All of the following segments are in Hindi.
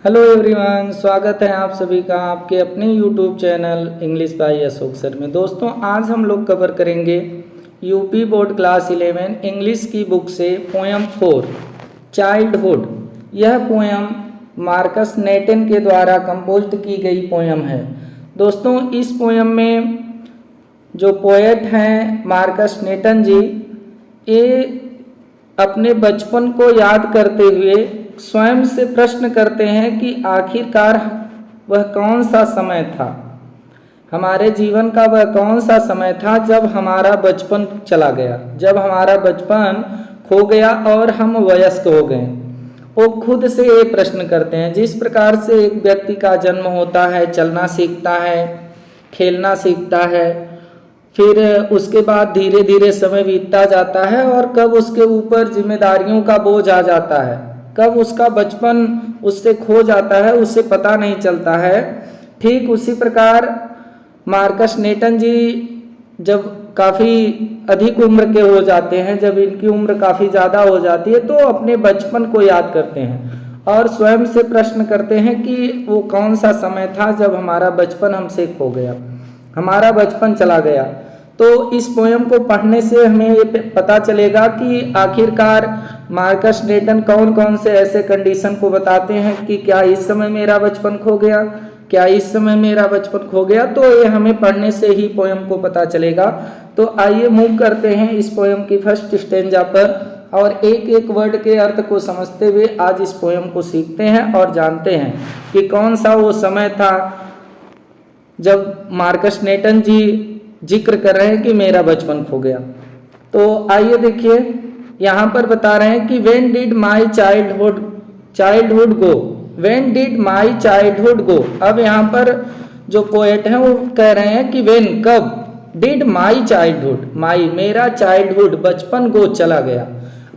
हेलो एवरीवन, स्वागत है आप सभी का आपके अपने YouTube channel English by Ashok sir में। दोस्तों, आज हम लोग कवर करेंगे यूपी बोर्ड क्लास 11 इंग्लिश की बुक से पोएम 4 चाइल्डहुड। यह पोएम मार्कस नेटन के द्वारा कंपोज्ड की गई पोएम है। दोस्तों, इस पोएम में जो पोएट हैं मार्कस नेटन जी, ये अपने बचपन को याद करते हुए स्वयं से प्रश्न करते हैं कि आखिरकार वह कौन सा समय था, हमारे जीवन का वह कौन सा समय था जब हमारा बचपन चला गया, जब हमारा बचपन खो गया और हम वयस्क हो गए। वो खुद से ये प्रश्न करते हैं। जिस प्रकार से एक व्यक्ति का जन्म होता है, चलना सीखता है, खेलना सीखता है, फिर उसके बाद धीरे धीरे समय बीतता जाता है और कब उसके ऊपर जिम्मेदारियों का बोझ आ जाता है, कब उसका बचपन उससे खो जाता है, उससे पता नहीं चलता है। ठीक उसी प्रकार मार्कस नेटन जी जब काफ़ी अधिक उम्र के हो जाते हैं, जब इनकी उम्र काफ़ी ज़्यादा हो जाती है, तो अपने बचपन को याद करते हैं और स्वयं से प्रश्न करते हैं कि वो कौन सा समय था जब हमारा बचपन हमसे खो गया, हमारा बचपन चला गया। तो इस पोएम को पढ़ने से हमें ये पता चलेगा कि आखिरकार मार्कस नेटन कौन कौन से ऐसे कंडीशन को बताते हैं कि क्या इस समय मेरा बचपन खो गया, क्या इस समय मेरा बचपन खो गया। तो ये हमें पढ़ने से ही पोएम को पता चलेगा। तो आइए मूव करते हैं इस पोएम की फर्स्ट स्टेंजा पर और एक एक वर्ड के अर्थ को समझते हुए आज इस पोएम को सीखते हैं और जानते हैं कि कौन सा वो समय था जब मार्कस नेटन जी जिक्र कर रहे हैं कि मेरा बचपन खो गया। तो आइए देखिए, यहाँ पर बता रहे हैं कि when did my childhood go, when did my childhood go. अब यहाँ पर जो पोएट हैं वो कह रहे हैं कि व्हेन कब, डिड माई चाइल्डहुड, माई मेरा चाइल्डहुड बचपन गो चला गया।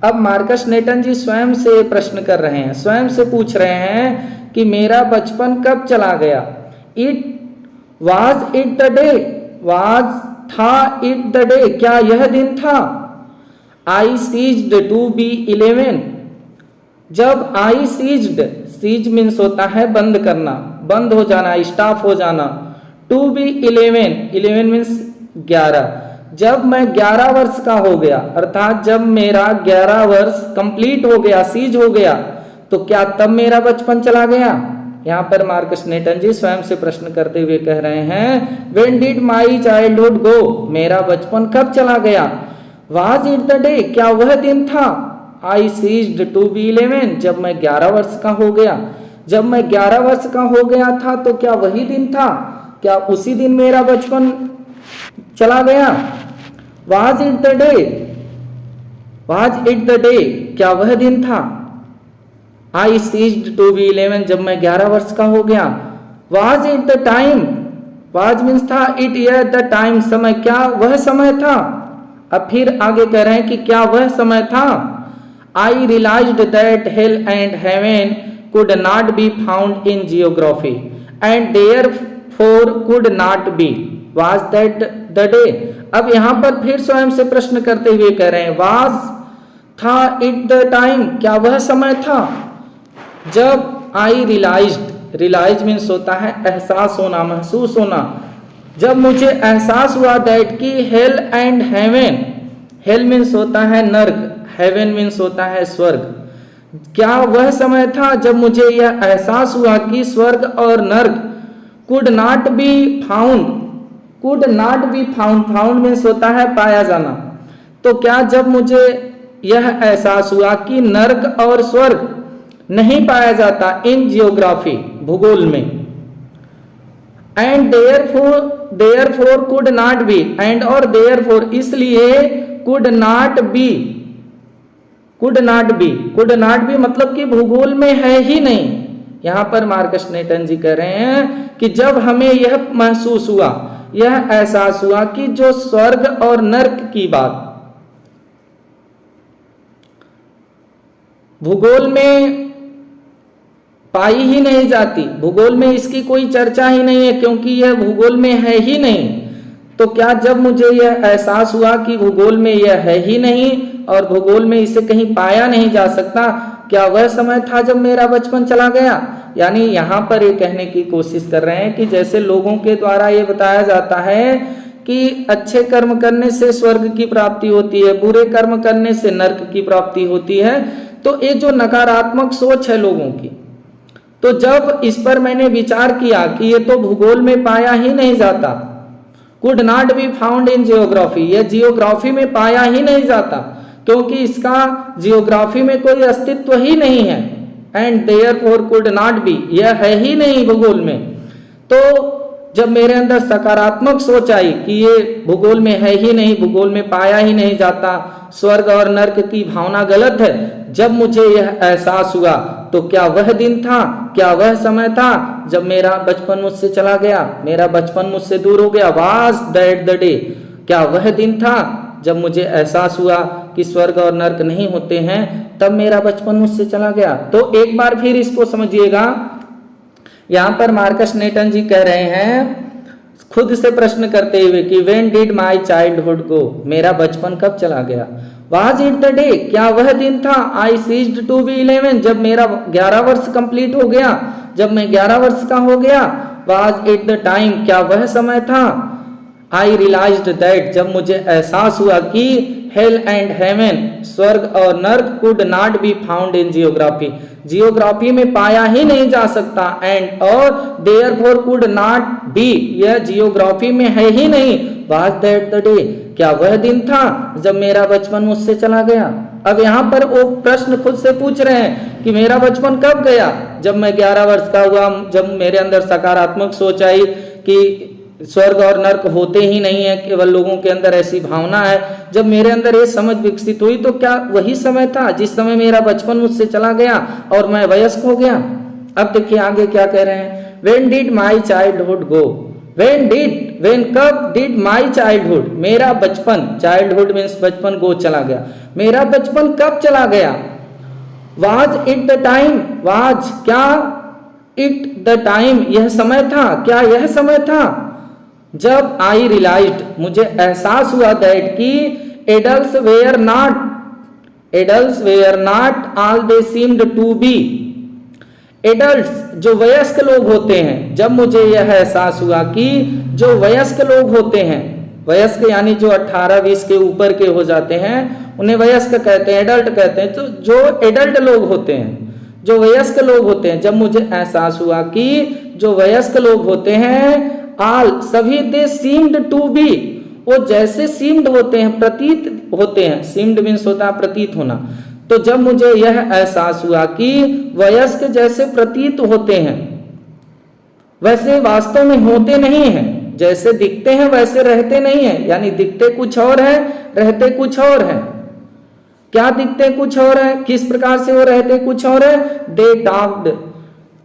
अब मार्कस नेटन जी स्वयं से प्रश्न कर रहे हैं, स्वयं से पूछ रहे हैं कि मेरा बचपन कब चला गया। It was it the day, was था इट द डे, क्या यह दिन था। आई सीज्ड टू बी 11, जब आई सीज्ड, सीज मीन्स होता है बंद करना, बंद हो जाना, स्टॉप हो जाना। टू बी 11, 11 मीन्स 11, जब मैं 11 वर्ष का हो गया, अर्थात जब मेरा 11 वर्ष कंप्लीट हो गया, सीज हो गया, तो क्या तब मेरा बचपन चला गया। यहाँ पर मार्कस नेटन जी स्वयं से प्रश्न करते हुए कह रहे हैं व्हेन डिड माई चाइल्डहुड गो, मेरा बचपन कब चला गया। वाज इट द डे, क्या वह दिन था। आई सीज्ड टू बी 11, जब मैं 11 वर्ष का हो गया, जब मैं 11 वर्ष का हो गया था तो क्या वही दिन था, क्या उसी दिन मेरा बचपन चला गया। Was it the day, was it the day, क्या वह दिन था। आई सीज्ड टू बी 11, जब मैं 11 वर्ष का हो गया। Was it the time, was means था, इट यह द टाइम समय, क्या वह समय था। अब फिर आगे कह रहे हैं कि क्या वह समय था। I realised that hell and heaven could not be found in geography and therefore could not be, was that the day. अब यहाँ पर फिर स्वयं से प्रश्न करते हुए कह रहे हैं वाज था इट द टाइम, क्या वह समय था जब आई रियलाइज्ड, रियलाइज मीन्स होता है एहसास होना, महसूस होना, जब मुझे एहसास हुआ दैट की hello and haven, hello means होता है नर्क, हेवन मीन्स होता है स्वर्ग, क्या वह समय था जब मुझे यह एहसास हुआ कि स्वर्ग और नर्क could not be found, could not be found, found means होता है पाया जाना। तो क्या जब मुझे यह एहसास हुआ कि नर्क और स्वर्ग नहीं पाया जाता इन जियोग्राफी, भूगोल में, and therefore could not B, and और देयरफॉर इसलिए could not B, could not B, could not B मतलब कि भूगोल में है ही नहीं। यहां पर मार्कस नेटन जी कह रहे हैं कि जब हमें यह महसूस हुआ, यह एहसास हुआ कि जो स्वर्ग और नर्क की बात भूगोल में पाई ही नहीं जाती, भूगोल में इसकी कोई चर्चा ही नहीं है क्योंकि यह भूगोल में है ही नहीं। तो क्या जब मुझे यह एहसास हुआ कि भूगोल में यह है ही नहीं और भूगोल में इसे कहीं पाया नहीं जा सकता, क्या वह समय था जब मेरा बचपन चला गया। यानी यहाँ पर ये कहने की कोशिश कर रहे हैं कि जैसे लोगों के द्वारा ये बताया जाता है कि अच्छे कर्म करने से स्वर्ग की प्राप्ति होती है, बुरे कर्म करने से नरक की प्राप्ति होती है। तो ये जो नकारात्मक सोच है लोगों की, तो जब इस पर मैंने विचार किया कि ये तो भूगोल में पाया ही नहीं जाता, could not be found in geography, ये जियोग्राफी में पाया ही नहीं जाता क्योंकि इसका जियोग्राफी में कोई अस्तित्व ही नहीं है, and therefore could not B, यह है ही नहीं भूगोल में। तो जब मेरे अंदर सकारात्मक सोच आई कि ये भूगोल में है ही नहीं, भूगोल में पाया ही नहीं जाता, स्वर्ग और नर्क की भावना गलत है, जब मुझे यह एहसास हुआ तो क्या वह दिन था, क्या वह समय था जब मेरा बचपन मुझसे चला गया, मेरा बचपन मुझसे दूर हो गया। वाज दैट द डे, क्या वह दिन था जब मुझे एहसास हुआ कि स्वर्ग और नर्क नहीं होते हैं, तब मेरा बचपन मुझसे चला गया। तो एक बार फिर इसको समझिएगा, यहाँ पर मार्कस नेटन जी कह रहे हैं खुद से प्रश्न करते हुए कि व्हेन डिड माई चाइल्डहुड गो, मेरा बचपन कब चला गया। वाज इट द डे, क्या वह दिन था, आई सीज्ड टू बी 11, जब मेरा 11 वर्ष कंप्लीट हो गया, जब मैं 11 वर्ष का हो गया। वाज इट द टाइम, क्या वह समय था, आई रियलाइज्ड दैट, जब मुझे एहसास हुआ कि हेल एंड हेवन, स्वर्ग और नर्क could not be found in geography, geography में पाया ही नहीं जा सकता, एंड और देयरफॉर कुड नॉट बी, यह जियोग्राफी में है ही नहीं। वाज दैट द डे, क्या वह दिन था जब मेरा बचपन मुझसे चला गया। अब यहाँ पर वो प्रश्न खुद से पूछ रहे हैं कि मेरा बचपन कब गया, जब मैं 11 वर्ष का हुआ, जब मेरे अंदर सकारात्मक सोच आई कि स्वर्ग और नर्क होते ही नहीं है, केवल लोगों के अंदर ऐसी भावना है, जब मेरे अंदर ये समझ विकसित हुई तो क्या वही समय था जिस समय मेरा बचपन मुझसे चला गया और मैं वयस्क हो गया। अब देखिए आगे क्या कह रहे हैं, when did my childhood go, when कब, डिड माई चाइल्डहुड, मेरा बचपन, चाइल्डहुड मीन्स बचपन, गो चला गया, मेरा बचपन कब चला गया। Was it the time, was, क्या, इट द टाइम, यह समय था, क्या यह समय था जब आई रियलाइज्ड, मुझे एहसास हुआ दैट कि adults were not all they seemed to be, adults जो वयस्क लोग होते हैं, जब मुझे यह एहसास हुआ कि जो वयस्क लोग होते हैं, वयस्क यानी जो 18-20 के ऊपर के हो जाते हैं उन्हें वयस्क कहते हैं, एडल्ट कहते हैं। तो जो एडल्ट लोग होते हैं, जो वयस्क लोग होते हैं, जब मुझे एहसास हुआ कि जो वयस्क लोग होते हैं, आल, सभी, दे सीम्ड टू बी, वो जैसे सीम्ड होते हैं, प्रतीत होते हैं, सीम्ड मीन्स होता है प्रतीत होना। तो जब मुझे यह एहसास हुआ कि वयस्क जैसे प्रतीत होते हैं वैसे वास्तव में होते नहीं हैं, जैसे दिखते हैं वैसे रहते नहीं हैं, यानी दिखते कुछ और है, रहते कुछ और है। क्या दिखते कुछ और है, किस प्रकार से वो रहते कुछ और है। They talked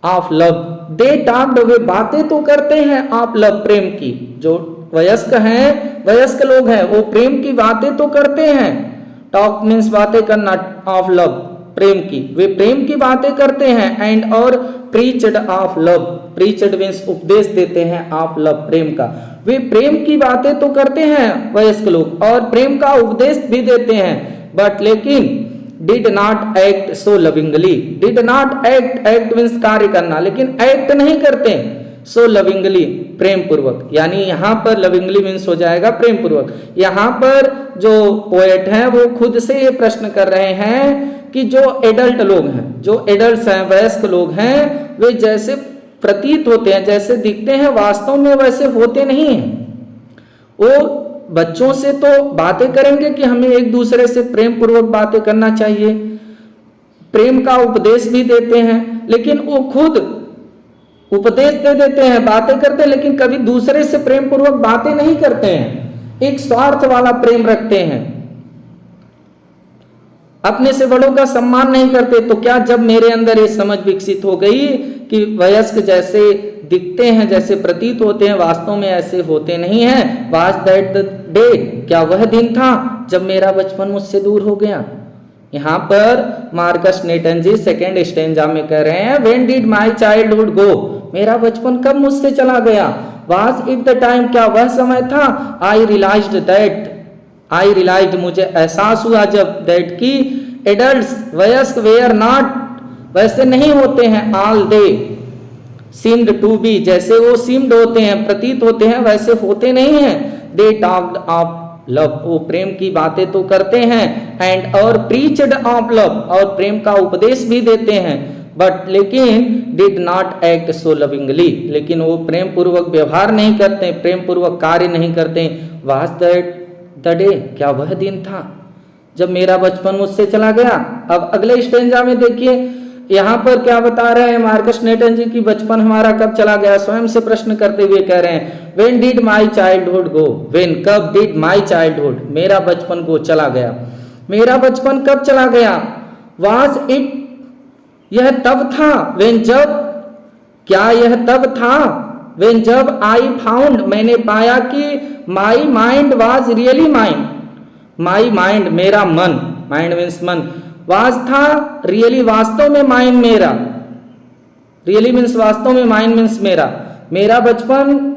of love, they talked, वे बातें तो करते हैं ऑफ लव, प्रेम की, जो वयस्क हैं, वयस्क लोग हैं, वो प्रेम की बातें तो करते हैं। टॉक मीन्स बातें करना, ऑफ लव, प्रेम की, वे प्रेम की बातें करते हैं, एंड और प्रीचड ऑफ लव, प्रीचड मीन्स उपदेश देते हैं ऑफ लव, प्रेम का, वे प्रेम की बातें तो करते हैं वयस्क लोग और प्रेम का उपदेश भी देते हैं, बट लेकिन did not act so lovingly, did not act, act means कार्य करना, लेकिन एक्ट नहीं करते, सो लविंगली, प्रेम पूर्वक, यानी यहाँ पर लविंगली मीन्स हो जाएगा प्रेम पूर्वक। यहाँ पर जो पोएट हैं वो खुद से ये प्रश्न कर रहे हैं कि जो एडल्ट लोग हैं, जो एडल्ट्स हैं, वयस्क लोग हैं, वे जैसे प्रतीत होते हैं, जैसे दिखते हैं, वास्तव में वैसे होते नहीं हैं। वो बच्चों से तो बातें करेंगे कि हमें एक दूसरे से प्रेम पूर्वक बातें करना चाहिए, प्रेम का उपदेश भी देते हैं, लेकिन वो खुद उपदेश दे देते हैं, बातें करते हैं, लेकिन कभी दूसरे से प्रेम पूर्वक बातें नहीं करते हैं, एक स्वार्थ वाला प्रेम रखते हैं, अपने से बड़ों का सम्मान नहीं करते। तो क्या जब मेरे अंदर ये समझ विकसित हो गई कि वयस्क जैसे दिखते हैं, जैसे प्रतीत होते हैं, वास्तव में ऐसे होते नहीं हैं, वाज दैट द डे, क्या वह दिन था जब मेरा बचपन मुझसे दूर हो गया। यहाँ पर मार्कस नेटन जी सेकेंड स्टेंजा में कह रहे हैं, व्हेन डिड माई चाइल्डहुड गो, मेरा बचपन कब मुझसे चला गया। वाज इट द टाइम, क्या वह समय था। I realised that, I realised, मुझे एहसास हुआ जब, दैट की एडल्ट्स, वयस्क, वेयर नॉट वैसे नहीं होते हैं। All they seemed to be, जैसे वो सीम्ड होते हैं, प्रतीत होते हैं, वैसे होते नहीं हैं। दे टॉक्ड ऑफ लव, वो प्रेम की बातें तो करते हैं। एंड और प्रीच्ड ऑफ लव, और प्रेम का उपदेश भी देते हैं। बट लेकिन did not act so lovingly, लेकिन वो प्रेम पूर्वक व्यवहार नहीं करते, प्रेम पूर्वक कार्य नहीं करते। वाज दैट द डे, क्या वह दिन था जब मेरा बचपन मुझसे चला गया। अब अगले स्टेंजा में देखिए, यहाँ पर क्या बता रहे हैं मार्कस नेटन जी की बचपन हमारा कब चला गया, स्वयं से प्रश्न करते हुए कह रहे हैं when did my childhood go, when कब डिड माय चाइल्डहुड, मेरा बचपन को चला गया, मेरा बचपन कब चला गया। वाज इट, यह तब था, व्हेन जब, क्या यह तब था, व्हेन जब आई फाउंड, मैंने पाया कि my mind was really mind, my mind मेरा मन, माइंड मीन्स मन, वाज था रियली वास्तव में माइंड मेरा, रियली मीन्स वास्तव में, माइंड मीन्स मेरा, मेरा बचपन।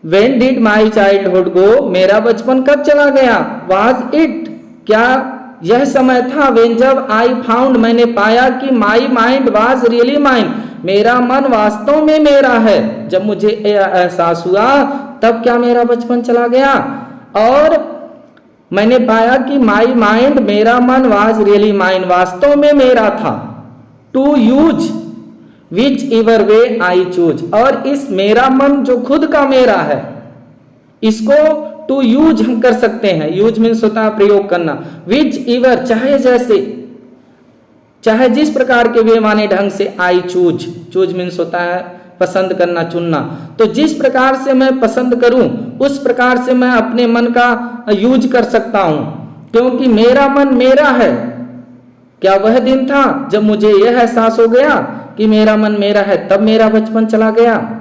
व्हेन डिड माई चाइल्डहुड गो, मेरा बचपन कब चला गया। वाज इट, क्या यह समय था, व्हेन जब आई फाउंड, मैंने पाया कि my mind was really mind, मेरा मन वास्तव में मेरा है। जब मुझे एहसास हुआ तब क्या मेरा बचपन चला गया। और मैंने पाया कि माई माइंड, मेरा मन वाज रियली माइंड, वास्तव में मेरा था। To use whichever way I choose, और इस मेरा मन जो खुद का मेरा है, इसको टू यूज हम कर सकते हैं। यूज मीन्स होता है प्रयोग करना। विच एवर, चाहे जैसे, चाहे जिस प्रकार के वे माने ढंग से, आई चूज, चूज मीन्स होता है पसंद करना, चुनना। तो जिस प्रकार से मैं पसंद करूं उस प्रकार से मैं अपने मन का यूज कर सकता हूं, क्योंकि मेरा मन मेरा है। क्या वह दिन था जब मुझे यह एहसास हो गया कि मेरा मन मेरा है, तब मेरा बचपन चला गया।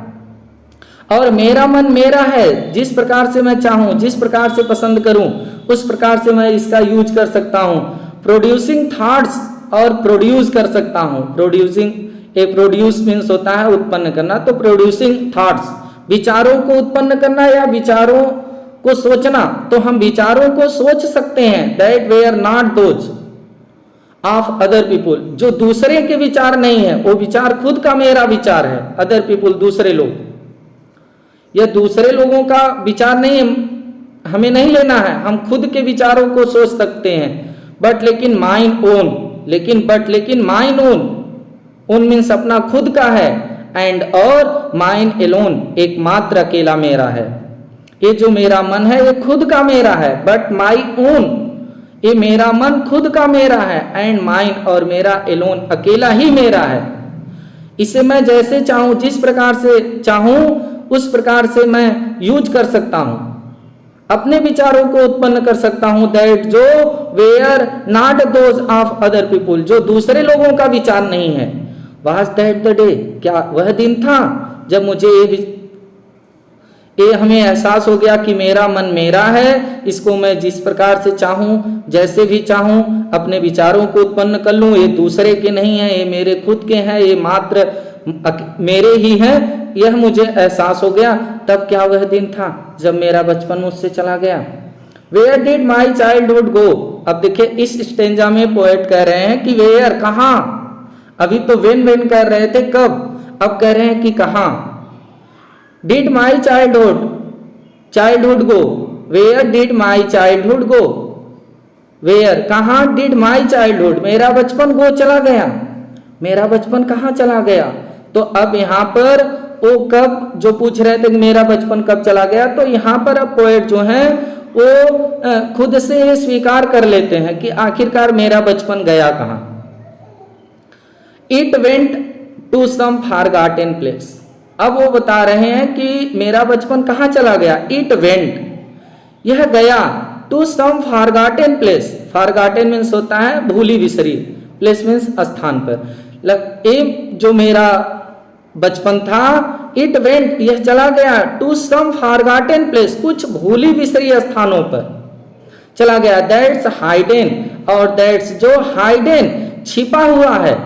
और मेरा मन मेरा है, जिस प्रकार से मैं चाहूं, जिस प्रकार से पसंद करूं, उस प्रकार से मैं इसका यूज कर सकता हूं। प्रोड्यूसिंग थॉट्स, और प्रोड्यूस कर सकता हूं। प्रोड्यूसिंग, ए प्रोड्यूस मीन्स होता है उत्पन्न करना, तो प्रोड्यूसिंग थॉट्स, विचारों को उत्पन्न करना या विचारों को सोचना। तो हम विचारों को सोच सकते हैं। That were not those of other people, जो दूसरे के विचार नहीं है, वो विचार खुद का मेरा विचार है। अदर पीपुल, दूसरे लोग, यह दूसरे लोगों का विचार नहीं हमें नहीं लेना है, हम खुद के विचारों को सोच सकते हैं। बट लेकिन माइन ओन, लेकिन बट लेकिन माइन ओन, ओन मीन्स अपना खुद का है। एंड और माइन एलोन, एकमात्र अकेला मेरा है। ये जो मेरा मन है ये खुद का मेरा है। बट माई ओन, ये मेरा मन खुद का मेरा है। एंड माइन, और मेरा एलोन, अकेला ही मेरा है। इसे मैं जैसे चाहूं, जिस प्रकार से चाहूं, उस प्रकार से मैं यूज कर सकता हूं, अपने विचारों को उत्पन्न कर सकता हूं। दैट, जो were not those of other people, जो दूसरे लोगों का विचार नहीं है। वाज दैट द डे, क्या वह दिन था जब मुझे ये हमें एहसास हो गया कि मेरा मन मेरा है, इसको मैं जिस प्रकार से चाहूं, जैसे भी चाहूं, अपने विचारों को उत्पन्न कर लूं। ये दूसरे के नहीं है, ये मेरे खुद के हैं, ये मात्र मेरे ही हैं। यह मुझे एहसास हो गया। तब क्या वह दिन था जब मेरा बचपन मुझसे चला गया। Where did my childhood go. अब देखिए इस स्टेंजा में पोएट कह रहे हैं कि वेयर, कहां। अभी तो वेन कर रहे थे, कब, अब कह रहे हैं कि कहां। Did my childhood go, where did my childhood go, where, कहां, डिड माई चाइल्डहुड, मेरा बचपन गो, चला गया, मेरा बचपन कहां चला गया। तो अब यहां पर वो कब जो पूछ रहे थे कि मेरा बचपन कब चला गया, तो यहां पर अब पोएट जो है वो खुद से ये स्वीकार कर लेते हैं कि आखिरकार मेरा बचपन गया कहां। It went to some forgotten place. अब वो बता रहे हैं कि मेरा बचपन कहां चला गया। इट वेंट, यह गया, to some forgotten place. Forgotten means होता है भूली बिसरी, प्लेस मीन्स स्थान पर। जो मेरा बचपन था, इट वेंट, यह चला गया, टू सम फॉरगॉटन प्लेस, कुछ भूली बिसरी स्थानों पर चला गया। दैट्स हाइडन, और दैट्स जो हाइडन, छिपा हुआ है।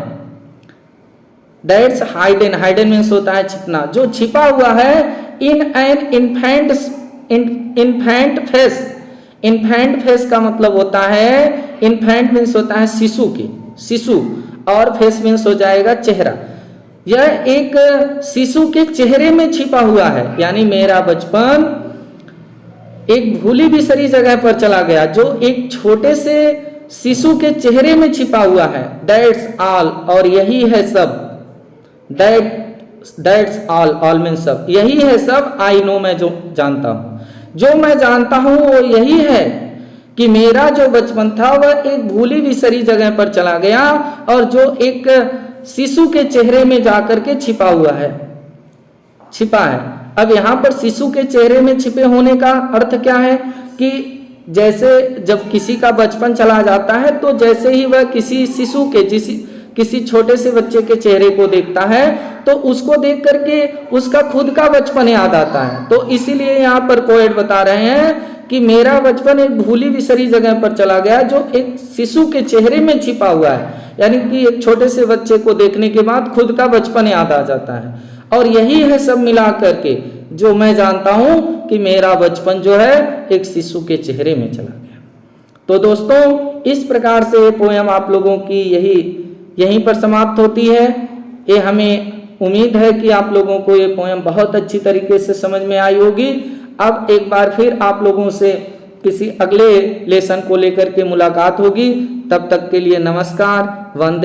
दैट्स हाइडन, हाइडन मीन्स होता है छिपना, जो छिपा हुआ है। In an infant face, infant face का मतलब होता है, इन्फेंट मीन्स होता है शिशु की, शिशु, और फेस मीन्स हो जाएगा चेहरा। यह एक शिशु के चेहरे में छिपा हुआ है, यानी मेरा बचपन एक भूली बिसरी जगह पर चला गया जो एक छोटे से शिशु के चेहरे में छिपा हुआ है। दैट्स ऑल, और यही है सब। दैट्स ऑल, ऑल मीन्स सब, यही है सब। आई नो, मैं जो जानता हूं, जो मैं जानता हूं वो यही है कि मेरा जो बचपन था वह एक भूली बिसरी जगह पर चला गया और जो एक शिशु के चेहरे में जाकर के छिपा है। अब यहाँ पर शिशु के चेहरे में छिपे होने का अर्थ क्या है कि जैसे जब किसी का बचपन चला जाता है तो जैसे ही वह किसी शिशु के किसी छोटे से बच्चे के चेहरे को देखता है तो उसको देख करके उसका खुद का बचपन याद आता है। तो इसीलिए यहाँ पर पोएट बता रहे हैं कि मेरा बचपन एक भूली बिसरी जगह पर चला गया जो एक शिशु के चेहरे में छिपा हुआ है, यानी कि एक छोटे से बच्चे को देखने के बाद खुद का बचपन याद आ जाता है। और यही है सब मिला करके जो मैं जानता हूं कि मेरा बचपन जो है एक शिशु के चेहरे में चला गया। तो दोस्तों, इस प्रकार से पोयम आप लोगों की यहीं पर समाप्त होती है। ये हमें उम्मीद है कि आप लोगों को ये पोयम बहुत अच्छी तरीके से समझ में आई होगी। अब एक बार फिर आप लोगों से किसी अगले लेसन को लेकर के मुलाकात होगी। तब तक के लिए नमस्कार, वंदे।